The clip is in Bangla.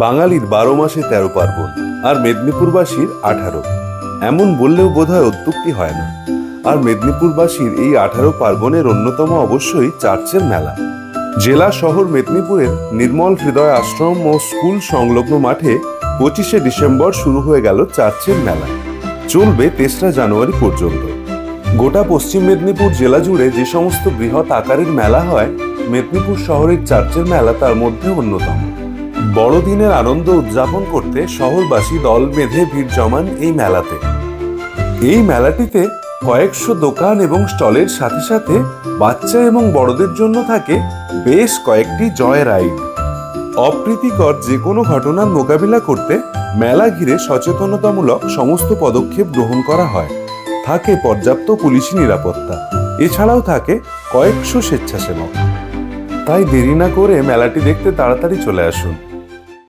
বাঙালির 12 মাসে 13 পার্বণ আর মেদিনীপুরবাসীর 18। এমন বললেও বোধহয় অত্যুক্তি হয় না। আর মেদিনীপুরবাসীর এই 18 পার্বণের অন্যতম অবশ্যই চার্চের মেলা। জেলা শহর মেদিনীপুরের নির্মল হৃদয় আশ্রম ও স্কুল সংলগ্ন মাঠে 25শে ডিসেম্বর শুরু হয়ে গেল চার্চের মেলা। চলবে 3রা জানুয়ারি পর্যন্ত। গোটা পশ্চিম মেদিনীপুর জেলা জুড়ে যে সমস্ত বৃহৎ আকারের মেলা হয়, মেদিনীপুর শহরের চার্চের মেলা তার মধ্যে অন্যতম। বড়দিনের আনন্দ উদযাপন করতে শহরবাসী দল বেঁধে ভিড় জমান এই মেলাতে। এই মেলাটিতে কয়েকশো দোকান এবং স্টলের সাথে সাথে বাচ্চা এবং বড়দের জন্য থাকে বেশ কয়েকটি জয় রাইড। অপ্রীতিকর যে কোনো ঘটনার মোকাবিলা করতে মেলা ঘিরে সচেতনতামূলক সমস্ত পদক্ষেপ গ্রহণ করা হয়। থাকে পর্যাপ্ত পুলিশি নিরাপত্তা, এছাড়াও থাকে কয়েকশো স্বেচ্ছাসেবক। তাই দেরি না করে মেলাটি দেখতে তাড়াতাড়ি চলে আসুন।